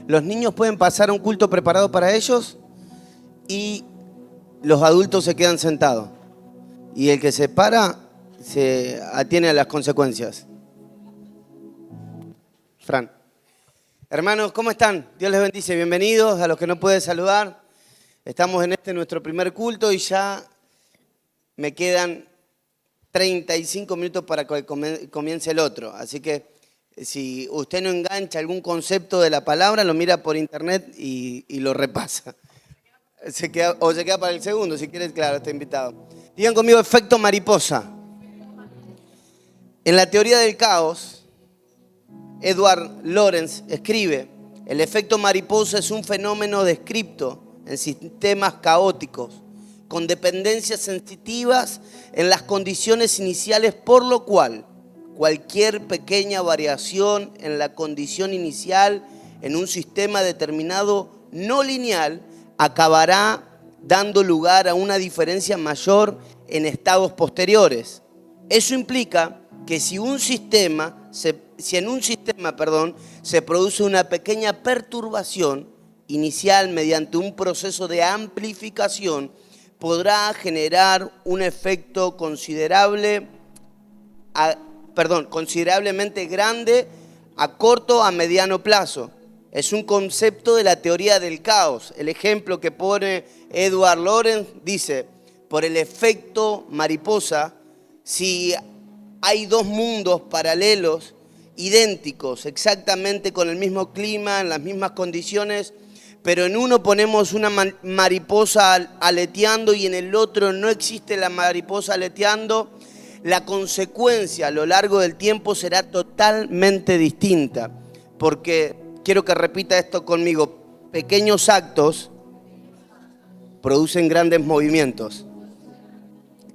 Los niños pueden pasar a un culto preparado para ellos y los adultos se quedan sentados. Y el que se para se atiene a las consecuencias. Fran. Hermanos, ¿cómo están? Dios les bendice. Bienvenidos a los que no pueden saludar. Estamos en nuestro primer culto y ya me quedan 35 minutos para que comience el otro. Así que si usted no engancha algún concepto de la palabra, lo mira por internet y lo repasa. Se queda para el segundo, si quieres, claro, está invitado. Digan conmigo, efecto mariposa. En la teoría del caos, Edward Lorenz escribe: el efecto mariposa es un fenómeno descrito en sistemas caóticos, con dependencias sensitivas en las condiciones iniciales, por lo cual cualquier pequeña variación en la condición inicial en un sistema determinado no lineal acabará dando lugar a una diferencia mayor en estados posteriores. Eso implica que si en un sistema se produce una pequeña perturbación inicial mediante un proceso de amplificación, podrá generar un efecto considerablemente grande a corto a mediano plazo. Es un concepto de la teoría del caos. El ejemplo que pone Edward Lorenz dice: por el efecto mariposa, si hay dos mundos paralelos, idénticos, exactamente con el mismo clima, en las mismas condiciones, pero en uno ponemos una mariposa aleteando y en el otro no existe la mariposa aleteando, la consecuencia a lo largo del tiempo será totalmente distinta. Porque, quiero que repita esto conmigo, pequeños actos producen grandes movimientos.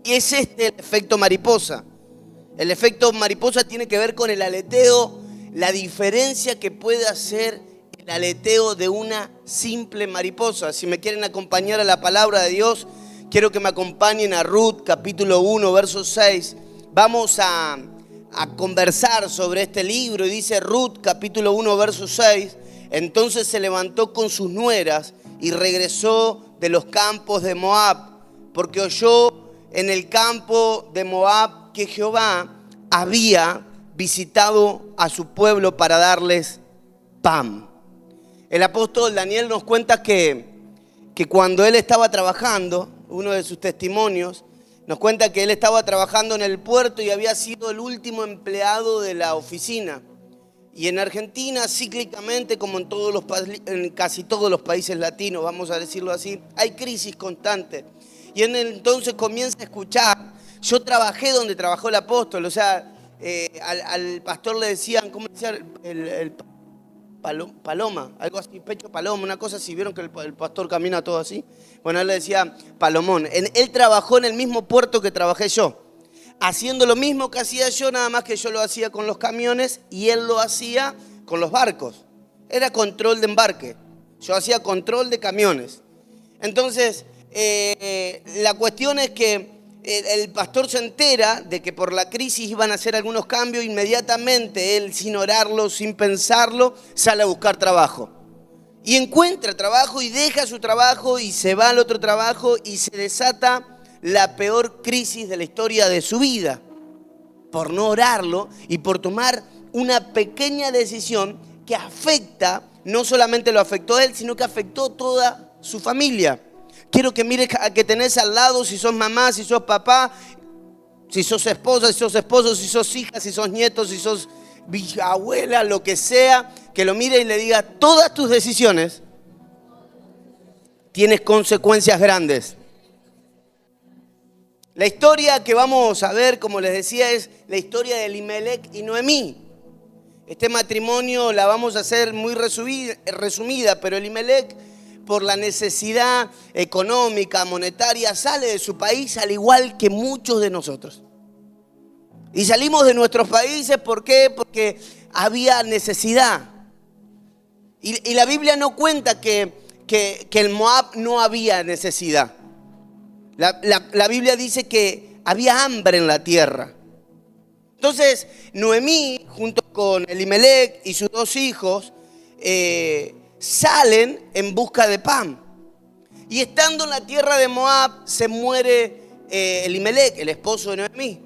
Y es el efecto mariposa. El efecto mariposa tiene que ver con el aleteo, la diferencia que puede hacer el aleteo de una simple mariposa. Si me quieren acompañar a la palabra de Dios, quiero que me acompañen a Ruth, capítulo 1, verso 6. Vamos a conversar sobre este libro y dice Ruth, capítulo 1, verso 6. Entonces se levantó con sus nueras y regresó de los campos de Moab, porque oyó en el campo de Moab que Jehová había visitado a su pueblo para darles pan. El apóstol Daniel nos cuenta que cuando él estaba trabajando, uno de sus testimonios, nos cuenta que él estaba trabajando en el puerto y había sido el último empleado de la oficina. Y en Argentina, cíclicamente, como en casi todos los países latinos, vamos a decirlo así, hay crisis constante. Y en entonces comienza a escuchar. Yo trabajé donde trabajó el apóstol, o sea, al pastor le decían, ¿cómo decían? El paloma, algo así, pecho paloma, una cosa así. ¿Vieron que el pastor camina todo así? Bueno, él le decía palomón. Él trabajó en el mismo puerto que trabajé yo, haciendo lo mismo que hacía yo, nada más que yo lo hacía con los camiones y él lo hacía con los barcos. Era control de embarque, yo hacía control de camiones. Entonces, la cuestión es que el pastor se entera de que por la crisis iban a hacer algunos cambios. Inmediatamente él, sin orarlo, sin pensarlo, sale a buscar trabajo. Y encuentra trabajo y deja su trabajo y se va al otro trabajo y se desata la peor crisis de la historia de su vida. Por no orarlo y por tomar una pequeña decisión que afecta, no solamente lo afectó a él, sino que afectó a toda su familia. Quiero que mires a que tenés al lado, si sos mamá, si sos papá, si sos esposa, si sos esposo, si sos hija, si sos nieto, si sos bisabuela, lo que sea, que lo mire y le diga: todas tus decisiones tienen consecuencias grandes. La historia que vamos a ver, como les decía, es la historia de Elimelec y Noemí. Este matrimonio la vamos a hacer muy resumida, pero Elimelec, por la necesidad económica, monetaria, sale de su país al igual que muchos de nosotros. Y salimos de nuestros países, ¿por qué? Porque había necesidad. Y la Biblia no cuenta que en Moab no había necesidad. La Biblia dice que había hambre en la tierra. Entonces, Noemí, junto con Elimelec y sus dos hijos, salen en busca de pan. Y estando en la tierra de Moab, se muere Elimelec, el esposo de Noemí.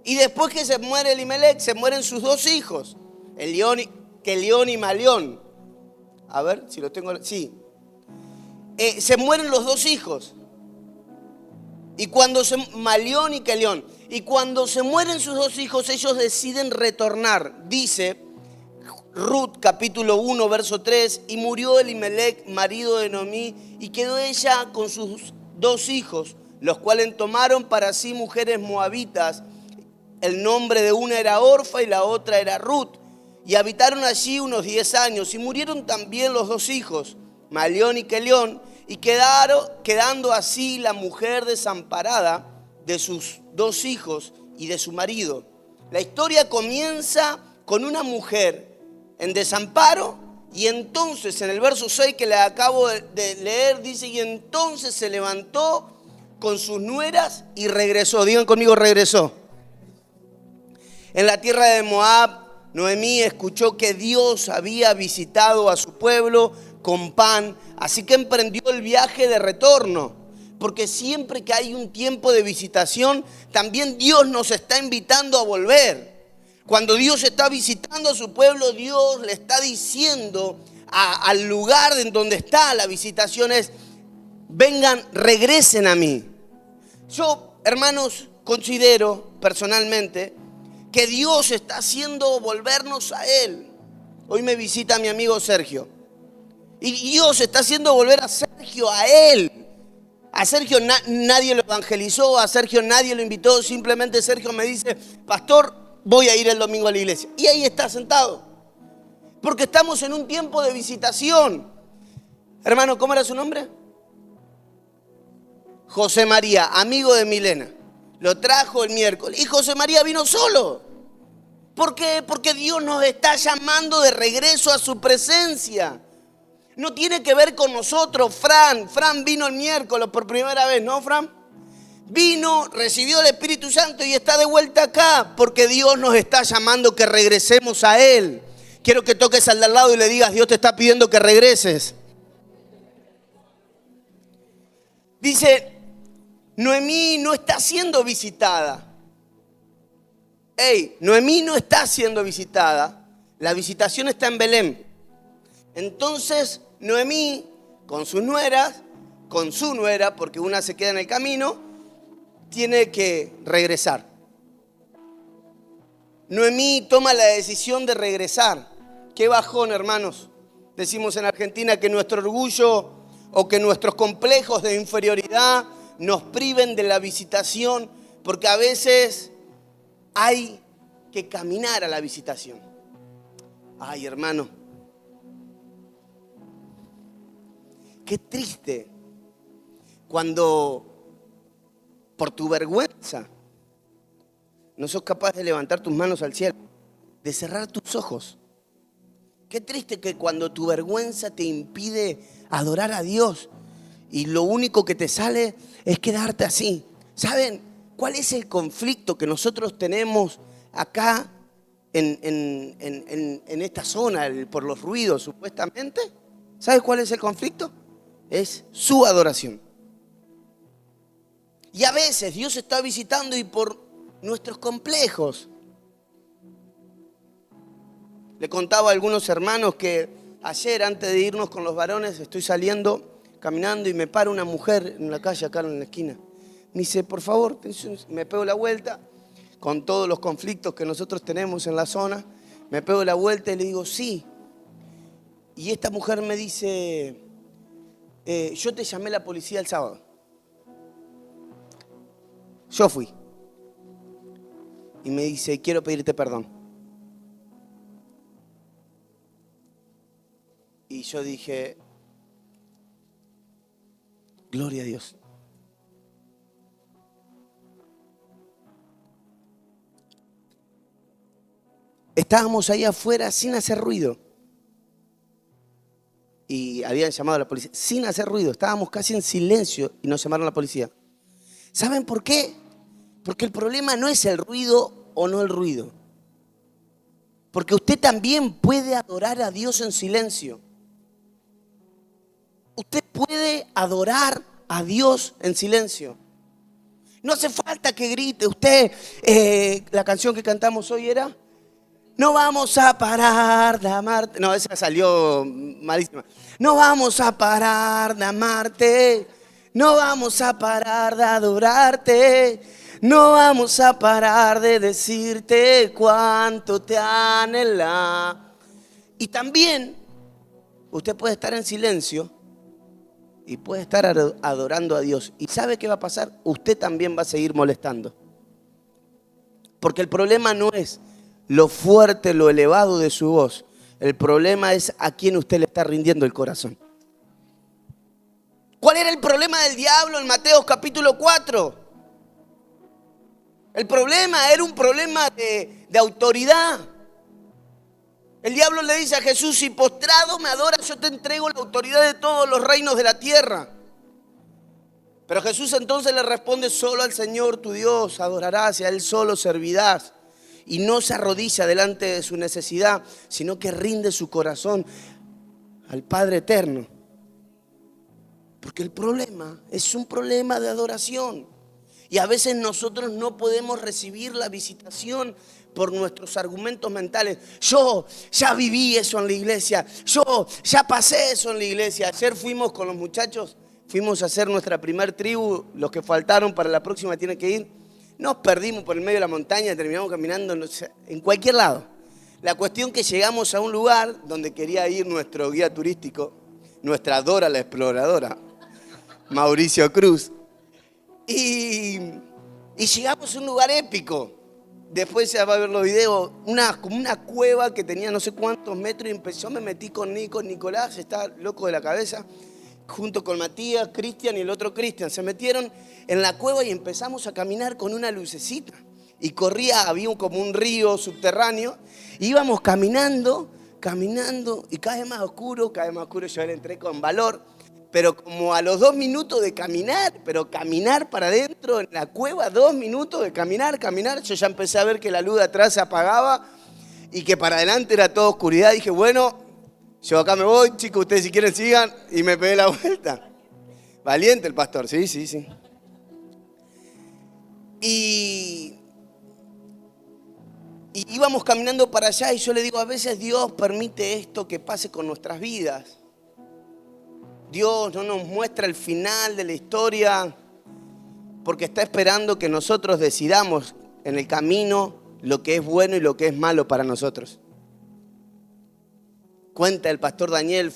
Y después que se muere Elimelec, se mueren sus dos hijos, Kelión y Malión. A ver si lo tengo. Sí. Se mueren los dos hijos. Malión y Kelión. Y cuando se mueren sus dos hijos, ellos deciden retornar. Dice Ruth capítulo 1, verso 3, y murió Elimelec, marido de Noemí, y quedó ella con sus dos hijos, los cuales tomaron para sí mujeres moabitas. El nombre de una era Orfa y la otra era Ruth. Y habitaron allí unos 10 años, y murieron también los dos hijos, Malión y Kelión, y quedando así la mujer desamparada de sus dos hijos y de su marido. La historia comienza con una mujer en desamparo, y entonces en el verso 6 que le acabo de leer dice, y entonces se levantó con sus nueras y regresó. Digan conmigo, regresó. En la tierra de Moab, Noemí escuchó que Dios había visitado a su pueblo con pan, así que emprendió el viaje de retorno. Porque siempre que hay un tiempo de visitación, también Dios nos está invitando a volver. Cuando Dios está visitando a su pueblo, Dios le está diciendo al lugar en donde está la visitación es, vengan, regresen a mí. Yo, hermanos, considero personalmente que Dios está haciendo volvernos a Él. Hoy me visita mi amigo Sergio. Y Dios está haciendo volver a Sergio a Él. A Sergio nadie lo evangelizó, a Sergio nadie lo invitó. Simplemente Sergio me dice, pastor, voy a ir el domingo a la iglesia. Y ahí está sentado. Porque estamos en un tiempo de visitación. Hermano, ¿cómo era su nombre? José María, amigo de Milena. Lo trajo el miércoles. Y José María vino solo. ¿Por qué? Porque Dios nos está llamando de regreso a su presencia. No tiene que ver con nosotros. Fran vino el miércoles por primera vez, ¿no, Fran? Vino, recibió el Espíritu Santo y está de vuelta acá. Porque Dios nos está llamando que regresemos a Él. Quiero que toques al de al lado y le digas, Dios te está pidiendo que regreses. Dice, Noemí no está siendo visitada. Noemí no está siendo visitada. La visitación está en Belén. Entonces, Noemí, con sus nueras, con su nuera, porque una se queda en el camino, tiene que regresar. Noemí toma la decisión de regresar. Qué bajón, hermanos. Decimos en Argentina que nuestro orgullo o que nuestros complejos de inferioridad nos priven de la visitación, porque a veces hay que caminar a la visitación. Ay, hermano, qué triste cuando por tu vergüenza no sos capaz de levantar tus manos al cielo, de cerrar tus ojos. Qué triste que cuando tu vergüenza te impide adorar a Dios y lo único que te sale es quedarte así. ¿Saben cuál es el conflicto que nosotros tenemos acá en esta zona por los ruidos supuestamente? ¿Sabes cuál es el conflicto? Es su adoración. Y a veces Dios está visitando y por nuestros complejos. Le contaba a algunos hermanos que ayer, antes de irnos con los varones, estoy saliendo, caminando y me para una mujer en la calle acá en la esquina. Me dice, por favor, me pego la vuelta, con todos los conflictos que nosotros tenemos en la zona, me pego la vuelta y le digo, sí. Y esta mujer me dice, yo te llamé a la policía el sábado. Yo fui. Y me dice, quiero pedirte perdón. Y yo dije, gloria a Dios. Estábamos ahí afuera sin hacer ruido. Y habían llamado a la policía sin hacer ruido. Estábamos casi en silencio y nos llamaron a la policía. ¿Saben por qué? Porque el problema no es el ruido o no el ruido. Porque usted también puede adorar a Dios en silencio. puede adorar a Dios en silencio. No hace falta que grite. Usted, la canción que cantamos hoy era: no vamos a parar de amarte. No, esa salió malísima. No vamos a parar de amarte. No vamos a parar de adorarte. No vamos a parar de decirte cuánto te anhela. Y también usted puede estar en silencio y puede estar adorando a Dios. ¿Y sabe qué va a pasar? Usted también va a seguir molestando. Porque el problema no es lo fuerte, lo elevado de su voz. El problema es a quién usted le está rindiendo el corazón. ¿Cuál era el problema del diablo en Mateo capítulo 4? El problema era un problema de autoridad. El diablo le dice a Jesús: si postrado me adoras, yo te entrego la autoridad de todos los reinos de la tierra. Pero Jesús entonces le responde: solo al Señor tu Dios adorarás y a Él solo servirás. Y no se arrodilla delante de su necesidad, sino que rinde su corazón al Padre eterno. Porque el problema es un problema de adoración. Y a veces nosotros no podemos recibir la visitación por nuestros argumentos mentales. Yo ya viví eso en la iglesia. Yo ya pasé eso en la iglesia. Ayer fuimos con los muchachos, fuimos a hacer nuestra primer tribu. Los que faltaron para la próxima tienen que ir. Nos perdimos por el medio de la montaña, terminamos caminando en cualquier lado. La cuestión que llegamos a un lugar donde quería ir nuestro guía turístico, nuestra Dora la exploradora, Mauricio Cruz. Y llegamos a un lugar épico. Después ya va a ver los videos. Como una cueva que tenía no sé cuántos metros. Y yo me metí con Nicolás, está loco de la cabeza, junto con Matías, Cristian y el otro Cristian. Se metieron en la cueva y empezamos a caminar con una lucecita. Y había como un río subterráneo. Íbamos caminando, y cada vez más oscuro. Yo le entré con valor. Pero como a los 2 minutos de caminar, pero caminar para adentro en la cueva, 2 minutos de caminar, yo ya empecé a ver que la luz de atrás se apagaba y que para adelante era toda oscuridad. Dije, bueno, yo acá me voy, chicos, ustedes si quieren sigan, y me pegué la vuelta. Valiente el pastor, sí. Y íbamos caminando para allá y yo le digo, a veces Dios permite esto que pase con nuestras vidas. Dios no nos muestra el final de la historia porque está esperando que nosotros decidamos en el camino lo que es bueno y lo que es malo para nosotros. Cuenta el pastor Daniel,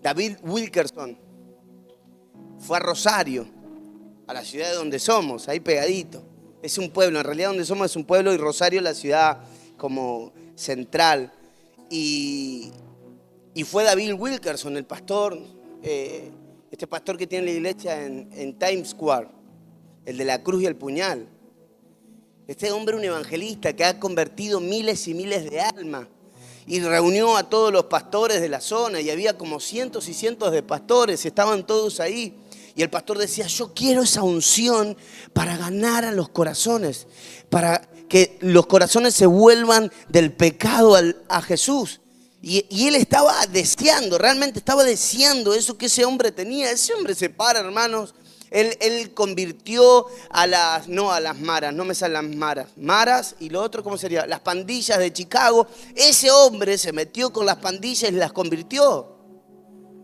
David Wilkerson, fue a Rosario, a la ciudad de donde somos, ahí pegadito. Es un pueblo, en realidad donde somos es un pueblo y Rosario es la ciudad como central. Y fue David Wilkerson, el pastor, este pastor que tiene la iglesia en Times Square, el de la cruz y el puñal. Este hombre, un evangelista que ha convertido miles y miles de almas y reunió a todos los pastores de la zona y había como cientos y cientos de pastores, estaban todos ahí. Y el pastor decía, yo quiero esa unción para ganar a los corazones, para que los corazones se vuelvan del pecado a Jesús. Y él estaba deseando, realmente estaba deseando eso que ese hombre tenía. Ese hombre se para, hermanos. Él convirtió no a las maras, no me salen las maras y lo otro, ¿cómo sería? Las pandillas de Chicago. Ese hombre se metió con las pandillas y las convirtió.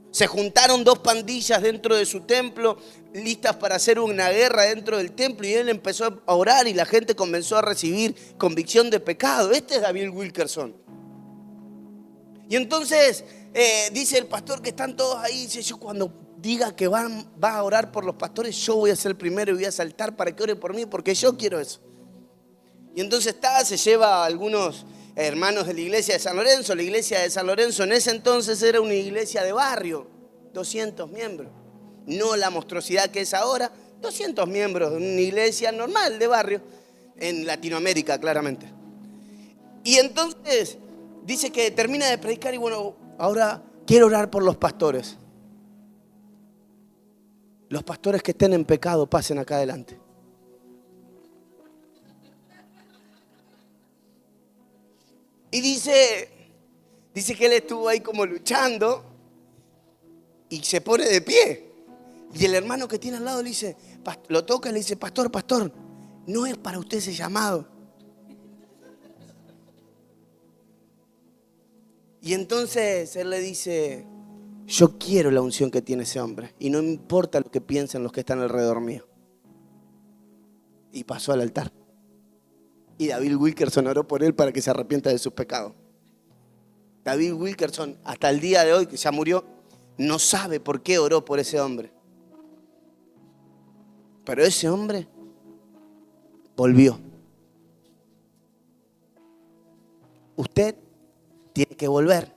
Se juntaron 2 pandillas dentro de su templo, listas para hacer una guerra dentro del templo, y él empezó a orar y la gente comenzó a recibir convicción de pecado. Este es David Wilkerson. Y entonces dice el pastor que están todos ahí, dice, yo cuando diga que va a orar por los pastores, yo voy a ser el primero y voy a saltar para que oren por mí, porque yo quiero eso. Y entonces se lleva a algunos hermanos de la iglesia de San Lorenzo. La iglesia de San Lorenzo en ese entonces era una iglesia de barrio, 200 miembros. No la monstruosidad que es ahora, 200 miembros de una iglesia normal de barrio, en Latinoamérica claramente. Y entonces dice que termina de predicar y bueno, ahora quiero orar por los pastores. Los pastores que estén en pecado pasen acá adelante. Y dice que él estuvo ahí como luchando. y se pone de pie. Y el hermano que tiene al lado le dice, lo toca y le dice, pastor, no es para usted ese llamado. Y entonces él le dice, yo quiero la unción que tiene ese hombre y no me importa lo que piensen los que están alrededor mío. Y pasó al altar. Y David Wilkerson oró por él para que se arrepienta de sus pecados. David Wilkerson, hasta el día de hoy, que ya murió, no sabe por qué oró por ese hombre. Pero ese hombre volvió. Usted tiene que volver.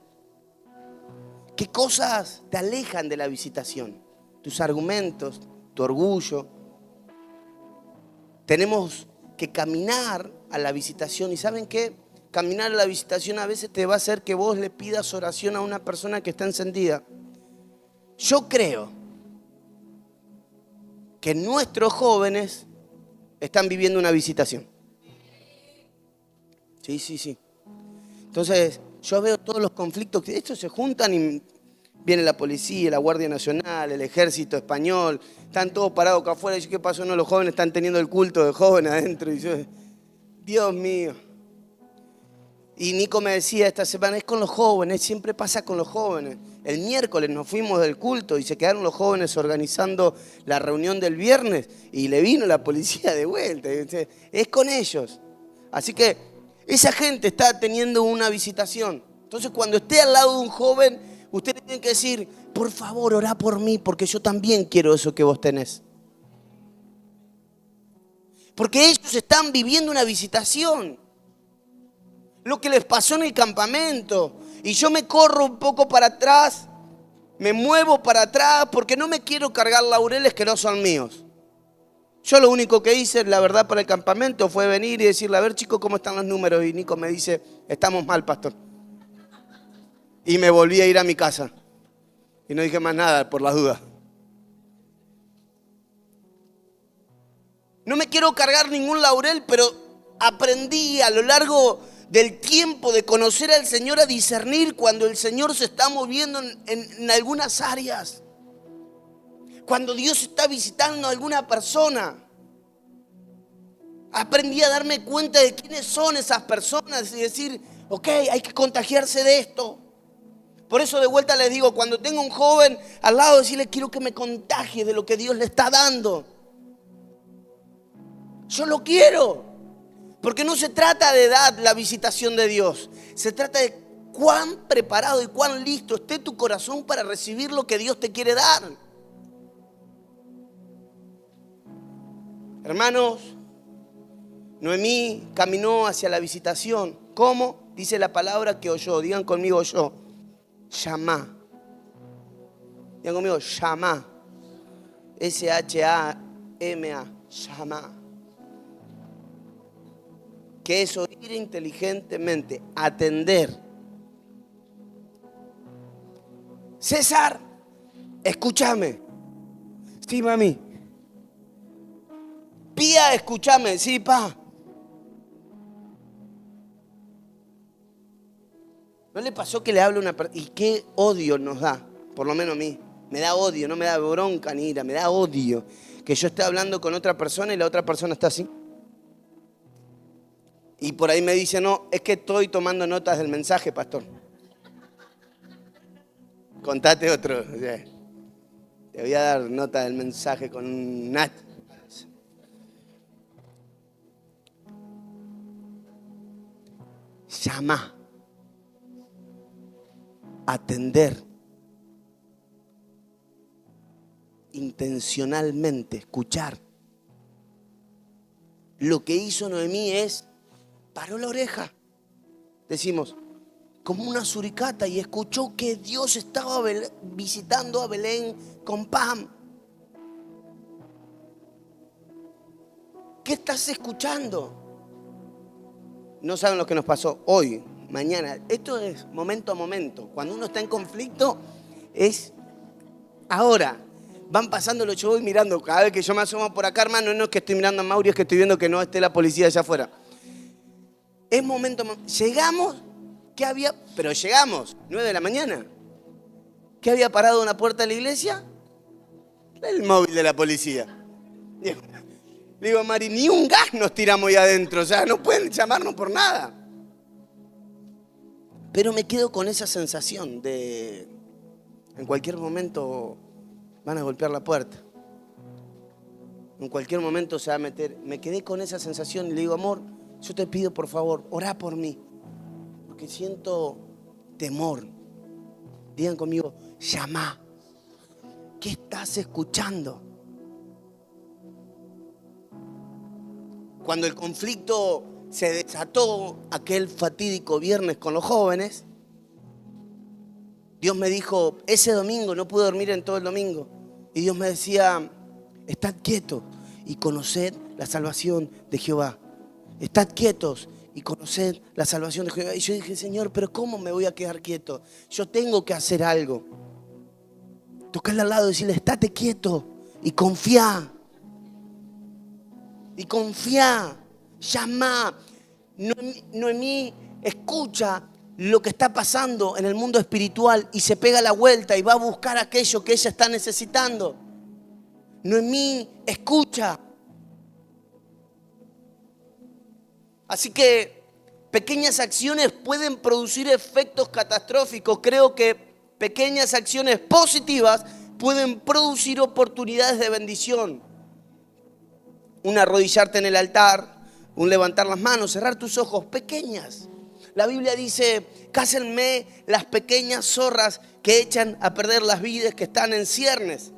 ¿Qué cosas te alejan de la visitación? Tus argumentos, tu orgullo. Tenemos que caminar a la visitación. ¿Y saben qué? Caminar a la visitación a veces te va a hacer que vos le pidas oración a una persona que está encendida. Yo creo que nuestros jóvenes están viviendo una visitación. Sí. Entonces, yo veo todos los conflictos, que estos se juntan y viene la policía, la Guardia Nacional, el Ejército Español, están todos parados acá afuera. Y yo, ¿qué pasó? No, los jóvenes están teniendo el culto de jóvenes adentro. Y yo, Dios mío. Y Nico me decía esta semana, es con los jóvenes, siempre pasa con los jóvenes. El miércoles nos fuimos del culto y se quedaron los jóvenes organizando la reunión del viernes y le vino la policía de vuelta. Es con ellos. Así que esa gente está teniendo una visitación. Entonces, cuando esté al lado de un joven, usted tiene que decir, por favor, orá por mí, porque yo también quiero eso que vos tenés. Porque ellos están viviendo una visitación. Lo que les pasó en el campamento. Y yo me corro un poco para atrás, me muevo para atrás, porque no me quiero cargar laureles que no son míos. Yo lo único que hice, la verdad, para el campamento fue venir y decirle, a ver, chicos, ¿cómo están los números? Y Nico me dice, estamos mal, pastor. Y me volví a ir a mi casa. Y no dije más nada por las dudas. No me quiero cargar ningún laurel, pero aprendí a lo largo del tiempo de conocer al Señor a discernir cuando el Señor se está moviendo en algunas áreas. Cuando Dios está visitando a alguna persona. Aprendí a darme cuenta de quiénes son esas personas y decir, ok, hay que contagiarse de esto. Por eso de vuelta les digo, cuando tengo un joven al lado, decirle, quiero que me contagie de lo que Dios le está dando. Yo lo quiero. Porque no se trata de edad la visitación de Dios. Se trata de cuán preparado y cuán listo esté tu corazón para recibir lo que Dios te quiere dar. Hermanos, Noemí caminó hacia la visitación. ¿Cómo? Dice la palabra que oyó. Digan conmigo oyó. Shamá. Digan conmigo, Shamá. S-H-A-M-A. Shamá. Que es oír inteligentemente, atender. César, escúchame. Sí, mami. Pía, escúchame. Sí, pa. ¿No le pasó que le habla una persona? ¿Y qué odio nos da? Por lo menos a mí. Me da odio, no me da bronca ni ira, me da odio. Que yo esté hablando con otra persona y la otra persona está así. Y por ahí me dice, no, es que estoy tomando notas del mensaje, pastor. Contate otro. Te voy a dar nota del mensaje con Nat. Llama. Atender. Intencionalmente, escuchar. Lo que hizo Noemí es, paró la oreja. Decimos, como una suricata, y escuchó que Dios estaba visitando a Belén con pan. ¿Qué estás escuchando? No saben lo que nos pasó hoy, mañana. Esto es momento a momento. Cuando uno está en conflicto, es ahora. Van pasando los, yo voy mirando, cada vez que yo me asomo por acá, hermano, no es que estoy mirando a Mauri, es que estoy viendo que no esté la policía allá afuera. Es momento, llegamos, ¿qué había? Pero llegamos, 9 de la mañana. ¿Qué había parado en la puerta de la iglesia? El móvil de la policía. Digo, Mari, ni un gas nos tiramos ahí adentro, o sea, no pueden llamarnos por nada. Pero me quedo con esa sensación de, en cualquier momento van a golpear la puerta. En cualquier momento se va a meter. Me quedé con esa sensación y le digo, amor, yo te pido por favor, orá por mí. Porque siento temor. Digan conmigo, llama. ¿Qué estás escuchando? Cuando el conflicto se desató aquel fatídico viernes con los jóvenes, Dios me dijo, ese domingo, no pude dormir en todo el domingo, y Dios me decía, estad quietos y conoced la salvación de Jehová. Estad quietos y conoced la salvación de Jehová. Y yo dije, Señor, pero ¿cómo me voy a quedar quieto? Yo tengo que hacer algo. Tocarle al lado y decirle, estate quieto y confía. Y confía, llama. Noemí escucha lo que está pasando en el mundo espiritual y se pega la vuelta y va a buscar aquello que ella está necesitando. Noemí escucha. Así que pequeñas acciones pueden producir efectos catastróficos. Creo que pequeñas acciones positivas pueden producir oportunidades de bendición. Un arrodillarte en el altar, un levantar las manos, cerrar tus ojos, pequeñas. La Biblia dice, cásenme las pequeñas zorras que echan a perder las vides que están en ciernes.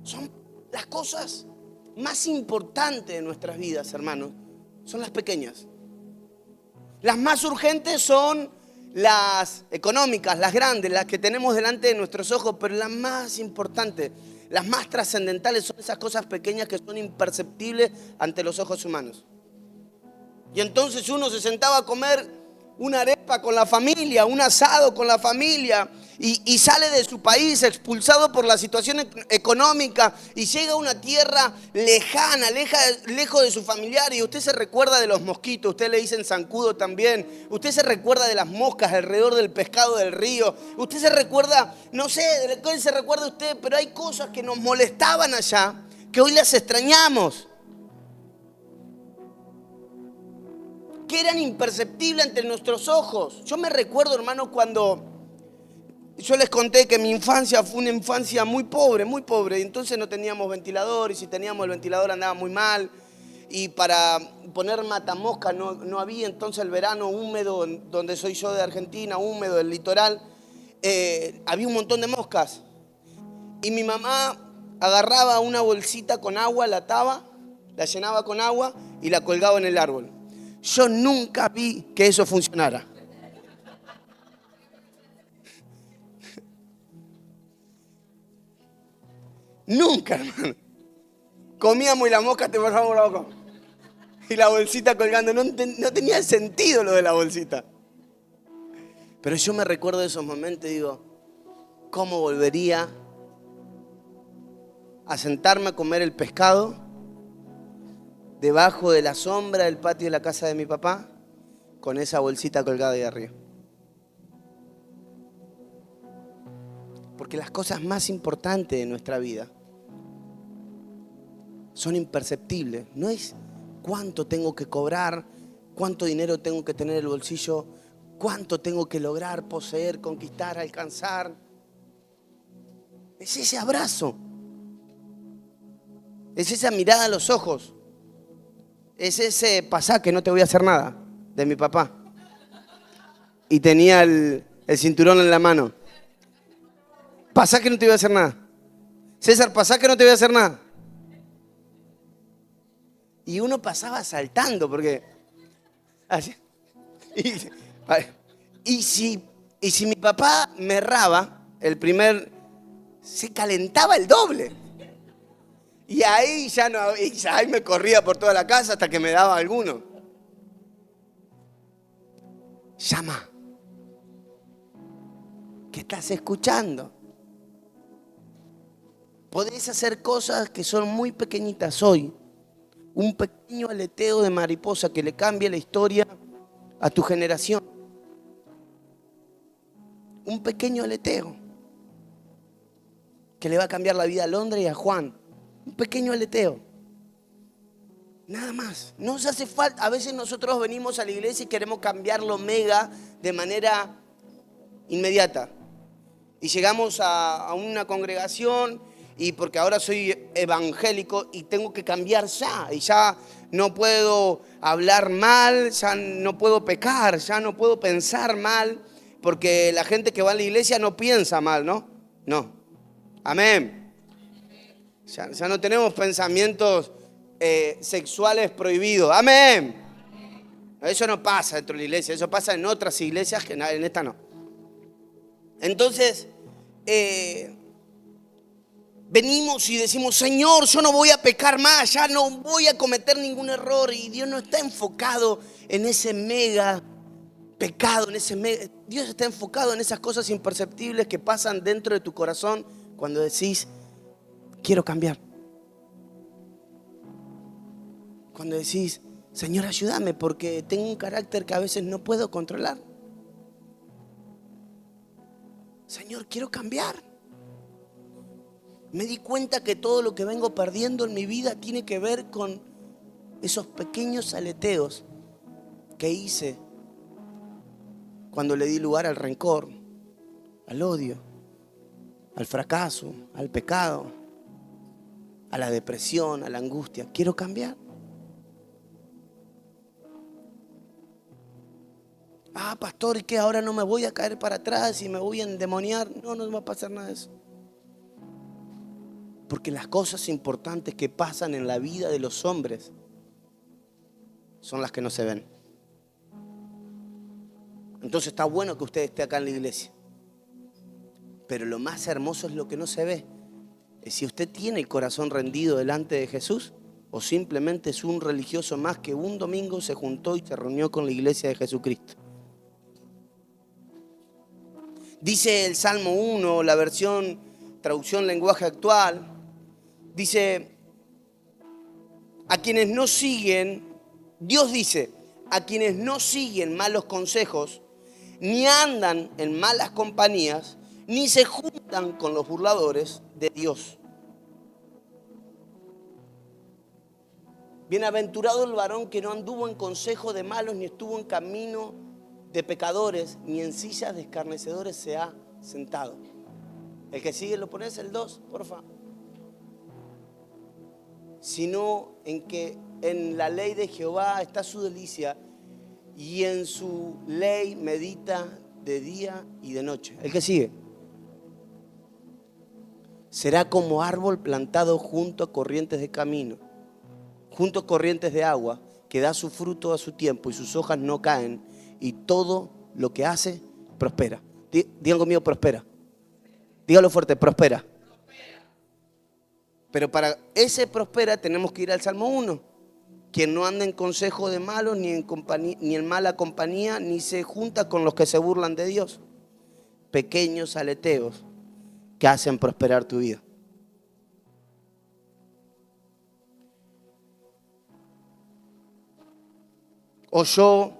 Son las cosas más importantes de nuestras vidas, hermanos. Son las pequeñas. Las más urgentes son las económicas, las grandes, las que tenemos delante de nuestros ojos, pero las más importantes, las más trascendentales son esas cosas pequeñas que son imperceptibles ante los ojos humanos. Y entonces uno se sentaba a comer una arepa con la familia, un asado con la familia, y sale de su país expulsado por la situación económica y llega a una tierra lejana, lejos de su familiar, y usted se recuerda de los mosquitos, usted le dicen zancudo también, usted se recuerda de las moscas alrededor del pescado del río, usted se recuerda, no sé, de cuál se recuerda usted, pero hay cosas que nos molestaban allá, que hoy las extrañamos, que eran imperceptibles ante nuestros ojos. Yo me recuerdo, hermano, cuando yo les conté que mi infancia fue una infancia muy pobre, y entonces no teníamos ventilador, y si teníamos el ventilador andaba muy mal, y para poner matamoscas no había. Entonces el verano húmedo, donde soy yo de Argentina, húmedo, el litoral, había un montón de moscas, y mi mamá agarraba una bolsita con agua, la ataba, la llenaba con agua y la colgaba en el árbol. Yo nunca vi que eso funcionara. Nunca, hermano. Comíamos y la mosca te pasaba por la boca. Y la bolsita colgando. No tenía sentido lo de la bolsita. Pero yo me recuerdo de esos momentos y digo, ¿cómo volvería a sentarme a comer el pescado debajo de la sombra del patio de la casa de mi papá con esa bolsita colgada ahí arriba? Porque las cosas más importantes de nuestra vida son imperceptibles. No es cuánto tengo que cobrar, cuánto dinero tengo que tener en el bolsillo, cuánto tengo que lograr, poseer, conquistar, alcanzar. Es ese abrazo. Es esa mirada a los ojos. Es ese pasá que no te voy a hacer nada, de mi papá. Y tenía el cinturón en la mano. Pasá que no te voy a hacer nada. César, pasá que no te voy a hacer nada. Y uno pasaba saltando porque... Así, y si mi papá me erraba, se calentaba el doble. Y ahí ahí me corría por toda la casa hasta que me daba alguno. Llama. ¿Qué estás escuchando? Podés hacer cosas que son muy pequeñitas hoy. Un pequeño aleteo de mariposa que le cambie la historia a tu generación. Un pequeño aleteo. que le va a cambiar la vida a Londres y a Juan. Un pequeño aleteo. Nada más. No nos hace falta. A veces nosotros venimos a la iglesia y queremos cambiarlo mega de manera inmediata. Y llegamos a una congregación y porque ahora soy evangélico y tengo que cambiar ya. Y ya no puedo hablar mal, ya no puedo pecar, ya no puedo pensar mal. Porque la gente que va a la iglesia no piensa mal, ¿no? No. Amén. Ya no tenemos pensamientos sexuales prohibidos. Amén. Eso no pasa dentro de la iglesia. Eso pasa en otras iglesias que en esta no. Entonces, venimos y decimos, Señor, yo no voy a pecar más, ya no voy a cometer ningún error. Y Dios no está enfocado en ese mega pecado, Dios está enfocado en esas cosas imperceptibles que pasan dentro de tu corazón cuando decís, quiero cambiar. Cuando decís, Señor, ayúdame porque tengo un carácter que a veces no puedo controlar. Señor, quiero cambiar. Me di cuenta que todo lo que vengo perdiendo en mi vida tiene que ver con esos pequeños aleteos que hice cuando le di lugar al rencor, al odio, al fracaso, al pecado, a la depresión, a la angustia. Quiero cambiar. Pastor, ¿y qué? Ahora no me voy a caer para atrás y me voy a endemoniar. No va a pasar nada de eso. Porque las cosas importantes que pasan en la vida de los hombres son las que no se ven. Entonces está bueno que usted esté acá en la iglesia. Pero lo más hermoso es lo que no se ve. Es si usted tiene el corazón rendido delante de Jesús o simplemente es un religioso más que un domingo se juntó y se reunió con la iglesia de Jesucristo. Dice el Salmo 1, la versión traducción lenguaje actual, dice, a quienes no siguen, Dios dice, a quienes no siguen malos consejos, ni andan en malas compañías, ni se juntan con los burladores de Dios. Bienaventurado el varón que no anduvo en consejo de malos, ni estuvo en camino de pecadores, ni en sillas de escarnecedores se ha sentado. El que sigue, lo pones el 2, porfa. Sino en que en la ley de Jehová está su delicia, y en su ley medita de día y de noche. El que sigue. Será como árbol plantado junto a corrientes de camino, junto a corrientes de agua, que da su fruto a su tiempo y sus hojas no caen, y todo lo que hace prospera. Digan conmigo, prospera. Dígalo fuerte, prospera. Pero para ese prospera tenemos que ir al Salmo 1. Quien no anda en consejo de malos, ni en mala compañía, ni se junta con los que se burlan de Dios. Pequeños aleteos que hacen prosperar tu vida. Oyó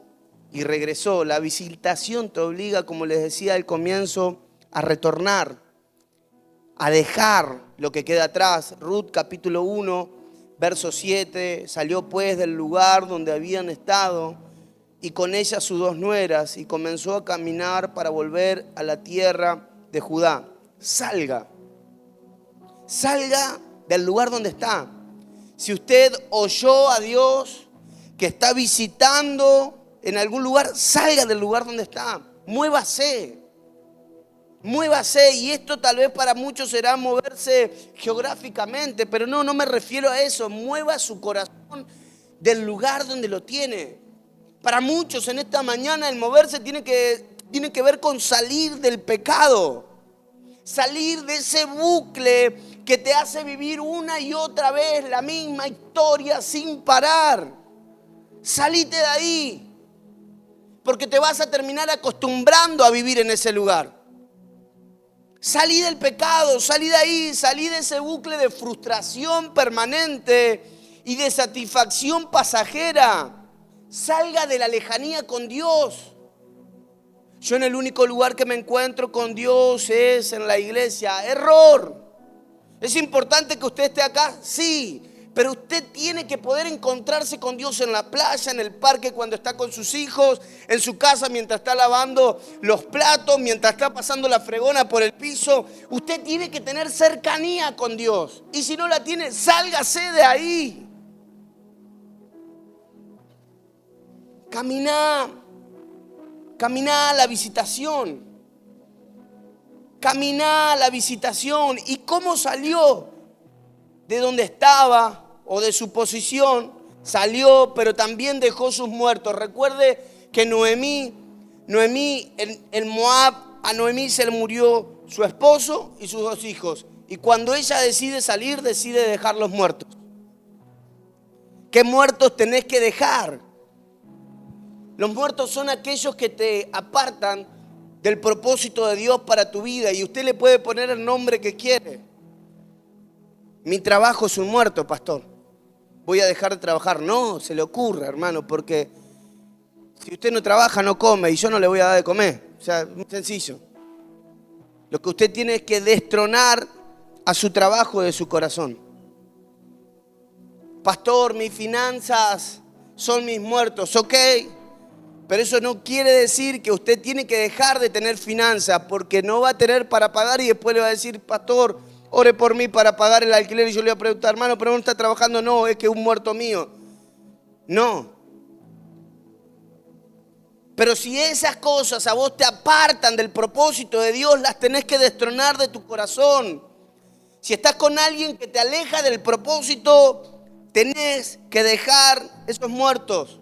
y regresó. La visitación te obliga, como les decía al comienzo, a retornar, a dejar lo que queda atrás. Ruth capítulo 1. Verso 7, salió pues del lugar donde habían estado y con ella sus 2 nueras y comenzó a caminar para volver a la tierra de Judá. Salga del lugar donde está. Si usted oyó a Dios que está visitando en algún lugar, salga del lugar donde está. Muévase, y esto tal vez para muchos será moverse geográficamente, pero no me refiero a eso. Mueva su corazón del lugar donde lo tiene. Para muchos en esta mañana el moverse tiene que ver con salir del pecado, salir de ese bucle que te hace vivir una y otra vez la misma historia sin parar. Salite de ahí, porque te vas a terminar acostumbrando a vivir en ese lugar. Salí del pecado, salí de ahí, salí de ese bucle de frustración permanente y de satisfacción pasajera. Salga de la lejanía con Dios. Yo en el único lugar que me encuentro con Dios es en la iglesia. Error. ¿Es importante que usted esté acá? Sí. Pero usted tiene que poder encontrarse con Dios en la playa, en el parque, cuando está con sus hijos, en su casa mientras está lavando los platos, mientras está pasando la fregona por el piso. Usted tiene que tener cercanía con Dios. Y si no la tiene, sálgase de ahí. Caminá a la visitación. Caminá a la visitación. ¿Y cómo salió? De donde estaba o de su posición, salió, pero también dejó sus muertos. Recuerde que Noemí en Moab, a Noemí se le murió su esposo y sus 2 hijos. Y cuando ella decide salir, decide dejar los muertos. ¿Qué muertos tenés que dejar? Los muertos son aquellos que te apartan del propósito de Dios para tu vida. Y usted le puede poner el nombre que quiere. Mi trabajo es un muerto, pastor. Voy a dejar de trabajar. No, se le ocurre, hermano, porque si usted no trabaja, no come y yo no le voy a dar de comer. O sea, muy sencillo. Lo que usted tiene es que destronar a su trabajo de su corazón. Pastor, mis finanzas son mis muertos, ok. Pero eso no quiere decir que usted tiene que dejar de tener finanzas, porque no va a tener para pagar y después le va a decir, pastor, ore por mí para pagar el alquiler. Y yo le voy a preguntar, hermano, ¿pero no está trabajando? No, es que es un muerto mío. No. Pero si esas cosas a vos te apartan del propósito de Dios, las tenés que destronar de tu corazón. Si estás con alguien que te aleja del propósito, tenés que dejar esos muertos.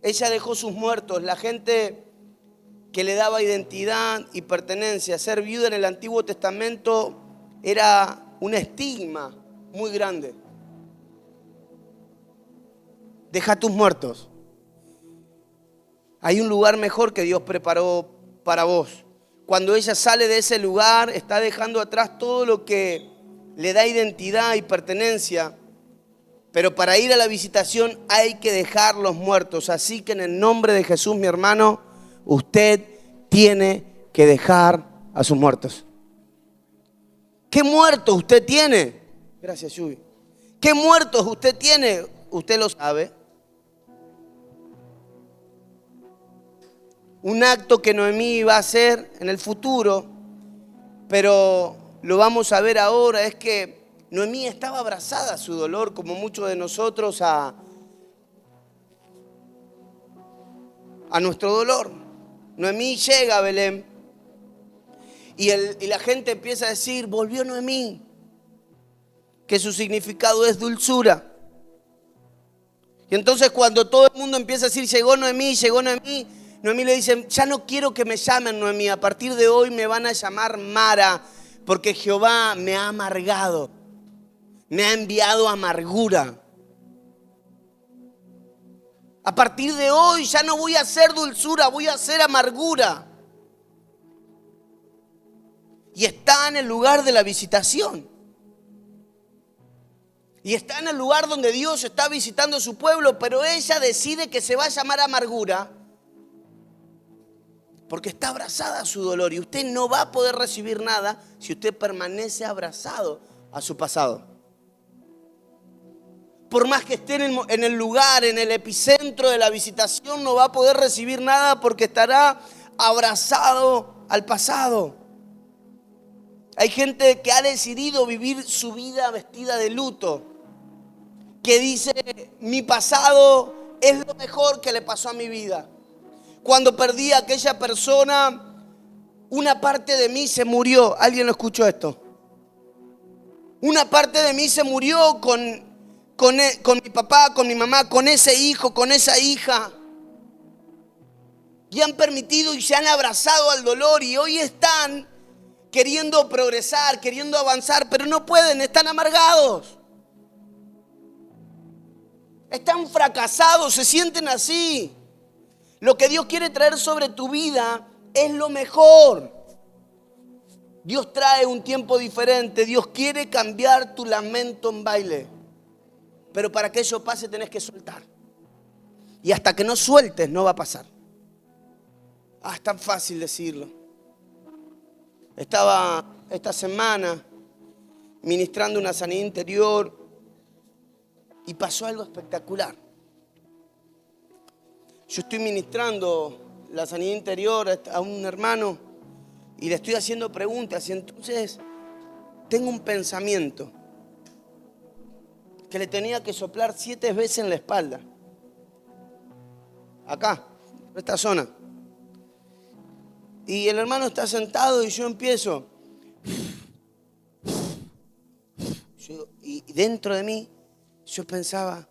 Ella dejó sus muertos. La gente que le daba identidad y pertenencia. Ser viuda en el Antiguo Testamento era un estigma muy grande. Deja tus muertos. Hay un lugar mejor que Dios preparó para vos. Cuando ella sale de ese lugar, está dejando atrás todo lo que le da identidad y pertenencia. Pero para ir a la visitación hay que dejar los muertos. Así que en el nombre de Jesús, mi hermano, usted tiene que dejar a sus muertos. ¿Qué muertos usted tiene? Gracias, Yubi. ¿Qué muertos usted tiene? Usted lo sabe. Un acto que Noemí iba a hacer en el futuro, pero lo vamos a ver ahora, es que Noemí estaba abrazada a su dolor, como muchos de nosotros a nuestro dolor. Noemí llega a Belén y la gente empieza a decir, volvió Noemí, que su significado es dulzura. Y entonces cuando todo el mundo empieza a decir, llegó Noemí, Noemí le dice, ya no quiero que me llamen Noemí, a partir de hoy me van a llamar Mara, porque Jehová me ha amargado, me ha enviado amargura. A partir de hoy ya no voy a hacer dulzura, voy a hacer amargura. Y está en el lugar de la visitación. Y está en el lugar donde Dios está visitando a su pueblo, pero ella decide que se va a llamar amargura porque está abrazada a su dolor. Y usted no va a poder recibir nada si usted permanece abrazado a su pasado. Por más que esté en el lugar, en el epicentro de la visitación, no va a poder recibir nada porque estará abrazado al pasado. Hay gente que ha decidido vivir su vida vestida de luto, que dice, mi pasado es lo mejor que le pasó a mi vida. Cuando perdí a aquella persona, una parte de mí se murió. ¿Alguien lo escuchó esto? Una parte de mí se murió con mi papá, con mi mamá, con ese hijo, con esa hija. Y han permitido y se han abrazado al dolor y hoy están queriendo progresar, queriendo avanzar, pero no pueden, están amargados. Están fracasados, se sienten así. Lo que Dios quiere traer sobre tu vida es lo mejor. Dios trae un tiempo diferente. Dios quiere cambiar tu lamento en baile. Pero para que eso pase tenés que soltar. Y hasta que no sueltes no va a pasar. Es tan fácil decirlo. Estaba esta semana ministrando una sanidad interior y pasó algo espectacular. Yo estoy ministrando la sanidad interior a un hermano y le estoy haciendo preguntas y entonces tengo un pensamiento que le tenía que soplar 7 veces en la espalda. Acá, en esta zona. Y el hermano está sentado y yo empiezo. Y dentro de mí yo pensaba,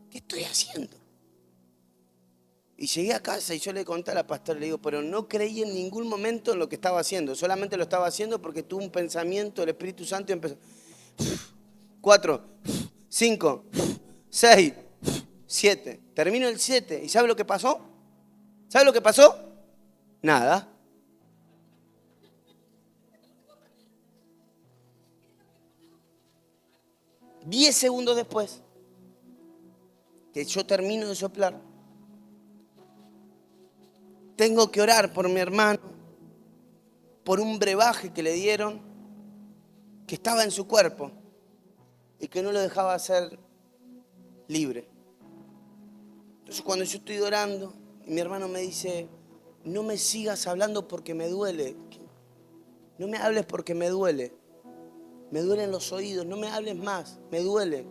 ¿qué estoy haciendo? Y llegué a casa y yo le conté a la pastora, le digo, pero no creí en ningún momento en lo que estaba haciendo. Solamente lo estaba haciendo porque tuve un pensamiento del Espíritu Santo y empezó. 4, 5, 6, 7. Termino el 7. ¿Y sabe lo que pasó? ¿Sabe lo que pasó? Nada. Diez segundos después que yo termino de soplar, tengo que orar por mi hermano, por un brebaje que le dieron, que estaba en su cuerpo y que no lo dejaba ser libre. Entonces cuando yo estoy orando, y mi hermano me dice, no me sigas hablando porque me duele. No me hables porque me duele. Me duelen los oídos, no me hables más, me duele.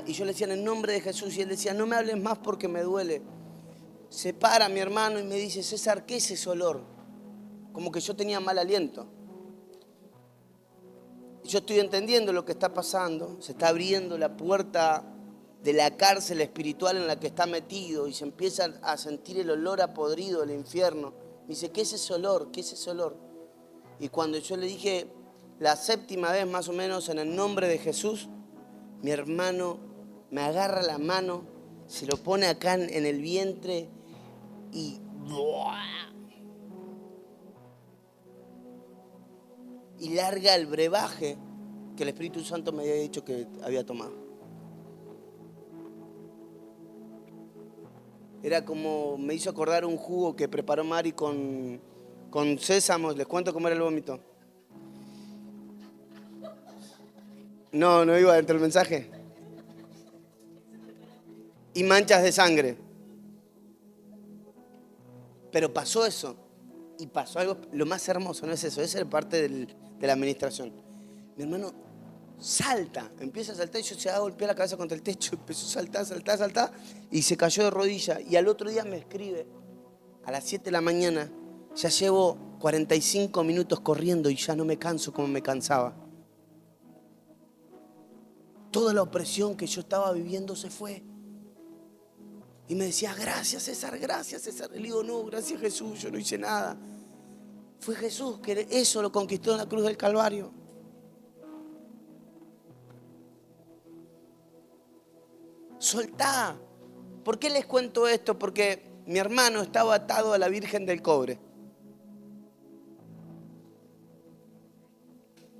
Y yo le decía en el nombre de Jesús y él decía, no me hables más porque me duele. Se para mi hermano y me dice, César, ¿qué es ese olor? Como que yo tenía mal aliento. Y yo estoy entendiendo lo que está pasando. Se está abriendo la puerta de la cárcel espiritual en la que está metido y se empieza a sentir el olor a podrido del infierno. Me dice, ¿qué es ese olor? ¿Qué es ese olor? Y cuando yo le dije la 7ª vez más o menos en el nombre de Jesús, mi hermano me agarra la mano, se lo pone acá en el vientre y larga el brebaje que el Espíritu Santo me había dicho que había tomado. Era como, me hizo acordar un jugo que preparó Mari con sésamos. ¿Les cuento cómo era el vómito? No iba dentro del mensaje. Y manchas de sangre. Pero pasó eso. Y pasó algo, lo más hermoso, no es eso, esa es parte de la administración. Mi hermano salta, empieza a saltar y yo se va a golpear la cabeza contra el techo, empezó a saltar y se cayó de rodillas. Y al otro día me escribe, a las 7 de la mañana, ya llevo 45 minutos corriendo y ya no me canso como me cansaba. Toda la opresión que yo estaba viviendo se fue. Y me decía, gracias César, gracias César. Y le digo, no, gracias Jesús, yo no hice nada. Fue Jesús que eso lo conquistó en la cruz del Calvario. Soltá. ¿Por qué les cuento esto? Porque mi hermano estaba atado a la Virgen del Cobre.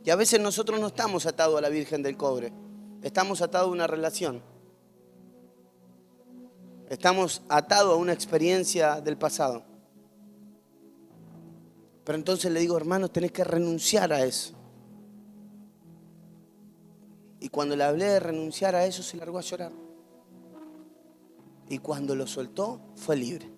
Y a veces nosotros no estamos atados a la Virgen del Cobre. Estamos atados a una relación. Estamos atados a una experiencia del pasado. Pero entonces le digo, hermano, tenés que renunciar a eso. Y cuando le hablé de renunciar a eso, se largó a llorar. Y cuando lo soltó, fue libre.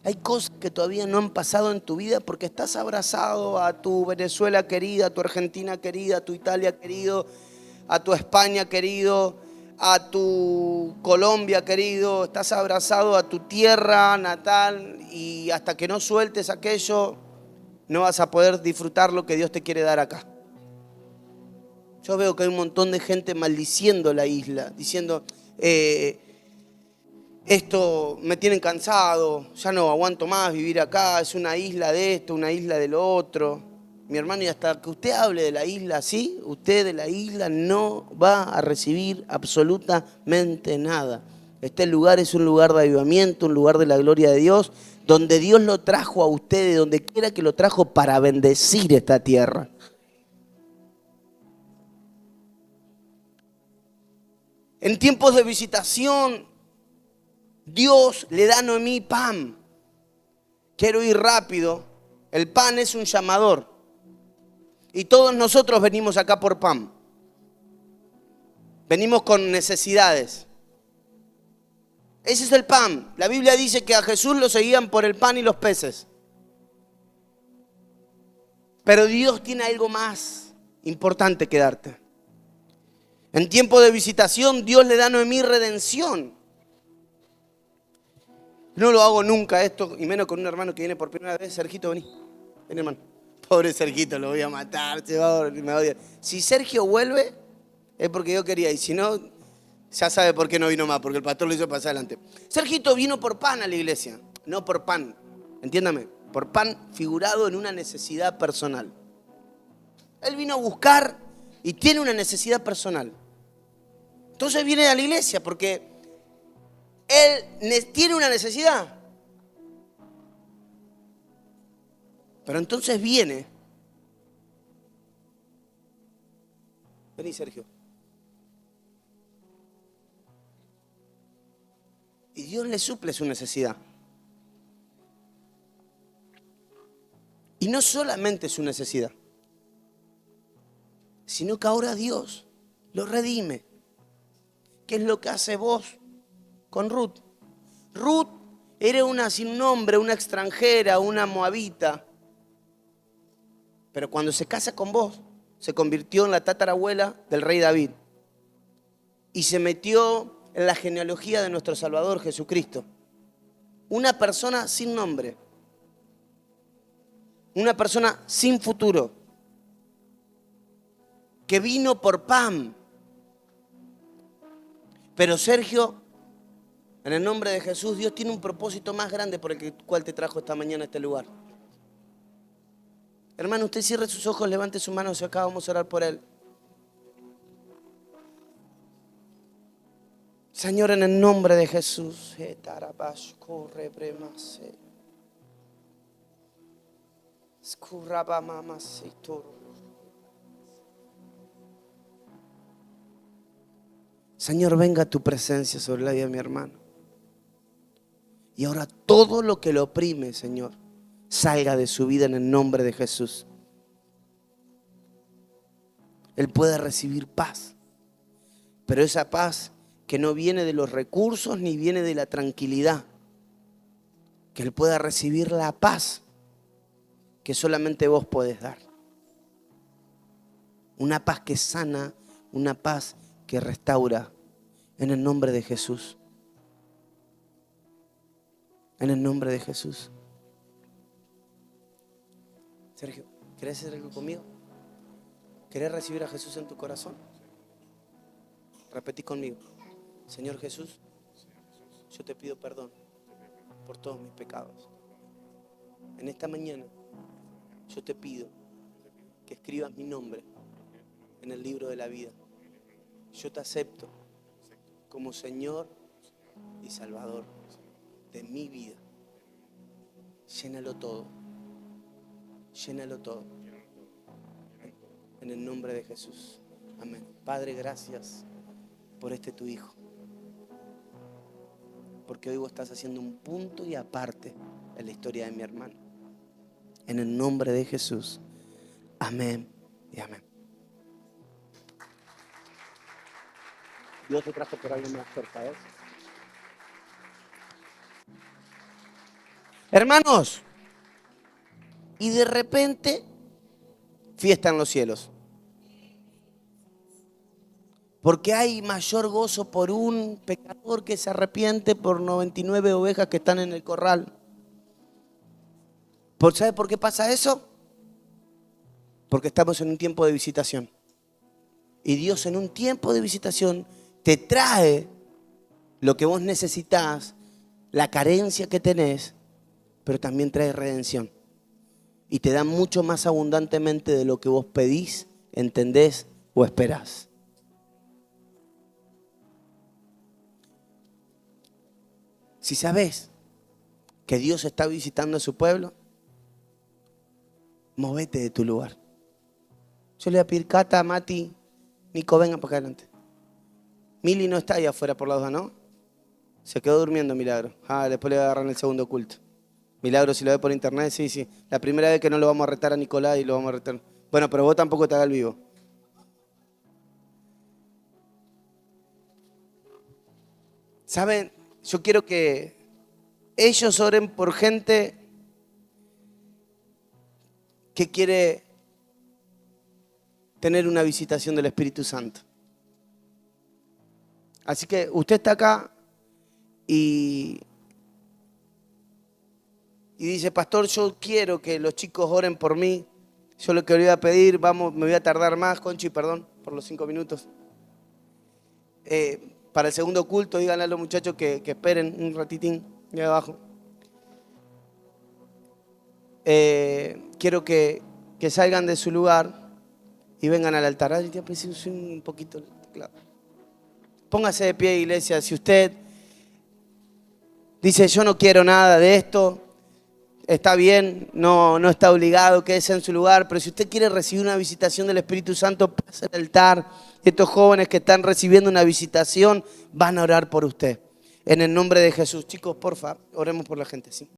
Hay cosas que todavía no han pasado en tu vida porque estás abrazado a tu Venezuela querida, a tu Argentina querida, a tu Italia querido, a tu España querido, a tu Colombia querido. Estás abrazado a tu tierra natal y hasta que no sueltes aquello, no vas a poder disfrutar lo que Dios te quiere dar acá. Yo veo que hay un montón de gente maldiciendo la isla, diciendo, esto me tienen cansado, ya no aguanto más vivir acá, es una isla de esto, una isla de lo otro. Mi hermano, y hasta que usted hable de la isla así, usted de la isla no va a recibir absolutamente nada. Este lugar es un lugar de avivamiento, un lugar de la gloria de Dios, donde Dios lo trajo a usted, de donde quiera que lo trajo, para bendecir esta tierra. En tiempos de visitación, Dios le da a Noemí pan. Quiero ir rápido. El pan es un llamador. Y todos nosotros venimos acá por pan. Venimos con necesidades. Ese es el pan. La Biblia dice que a Jesús lo seguían por el pan y los peces. Pero Dios tiene algo más importante que darte. En tiempo de visitación, Dios le da a Noemí redención. No lo hago nunca esto, y menos con un hermano que viene por primera vez. Sergito, vení. Vení, hermano. Pobre Sergito, lo voy a matar, me odia. Si Sergio vuelve, es porque yo quería, y si no, ya sabe por qué no vino más, porque el pastor lo hizo pasar adelante. Sergito vino por pan a la iglesia, no por pan, entiéndame, por pan figurado en una necesidad personal. Él vino a buscar y tiene una necesidad personal. Entonces viene a la iglesia porque él tiene una necesidad. Pero entonces viene. Vení, Sergio. Y Dios le suple su necesidad. Y no solamente su necesidad, sino que ahora Dios lo redime. ¿Qué es lo que hace vos con Ruth? Ruth era una sin nombre, una extranjera, una moabita. Pero cuando se casa con vos, se convirtió en la tatarabuela del rey David. Y se metió en la genealogía de nuestro Salvador Jesucristo. Una persona sin nombre. Una persona sin futuro. Que vino por pan. Pero Sergio, en el nombre de Jesús, Dios tiene un propósito más grande por el cual te trajo esta mañana a este lugar. Hermano, usted cierre sus ojos, levante su mano hacia acá, vamos a orar por él. Señor, en el nombre de Jesús. Señor, venga tu presencia sobre la vida de mi hermano. Y ahora todo lo que lo oprime, Señor, salga de su vida en el nombre de Jesús. Él puede recibir paz, pero esa paz que no viene de los recursos ni viene de la tranquilidad, que Él pueda recibir la paz que solamente vos podés dar. Una paz que sana, una paz que restaura, en el nombre de Jesús. En el nombre de Jesús. Sergio, ¿querés hacer algo conmigo? ¿Querés recibir a Jesús en tu corazón? Repetí conmigo. Señor Jesús, yo te pido perdón por todos mis pecados. En esta mañana yo te pido que escribas mi nombre en el libro de la vida. Yo te acepto como Señor y Salvador de mi vida. Llénalo todo. Llénalo todo. En el nombre de Jesús. Amén. Padre, gracias por tu Hijo. Porque hoy vos estás haciendo un punto y aparte en la historia de mi hermano. En el nombre de Jesús. Amén y amén. Dios te trajo por alguien más cerca, ¿ves? Hermanos, y de repente, fiesta en los cielos. Porque hay mayor gozo por un pecador que se arrepiente por 99 ovejas que están en el corral. ¿Sabe por qué pasa eso? Porque estamos en un tiempo de visitación. Y Dios en un tiempo de visitación te trae lo que vos necesitás, la carencia que tenés, pero también trae redención. Y te da mucho más abundantemente de lo que vos pedís, entendés o esperás. Si sabés que Dios está visitando a su pueblo, movete de tu lugar. Yo le voy a pedir, Cata, Mati, Nico, vengan para acá adelante. Mili no está ahí afuera por la duda, ¿no? Se quedó durmiendo, Milagro. Después le voy a agarrar en el segundo culto. Milagro, si lo ve por internet, sí. La primera vez que no lo vamos a retar a Nicolás y lo vamos a retar. Bueno, pero vos tampoco te hagas el vivo. ¿Saben? Yo quiero que ellos oren por gente que quiere tener una visitación del Espíritu Santo. Así que usted está acá y dice, pastor, yo quiero que los chicos oren por mí. Yo lo que le voy a pedir, vamos, me voy a tardar más, Conchi, perdón, por los 5 minutos. Para el segundo culto, díganle a los muchachos que esperen un ratitín ahí abajo. Quiero que salgan de su lugar y vengan al altar. Ay, te aprecio un poquito el teclado. Póngase de pie, iglesia. Si usted dice, yo no quiero nada de esto, está bien, no está obligado, quédese en su lugar, pero si usted quiere recibir una visitación del Espíritu Santo, pase al altar. Estos jóvenes que están recibiendo una visitación van a orar por usted. En el nombre de Jesús. Chicos, porfa, oremos por la gente, ¿sí?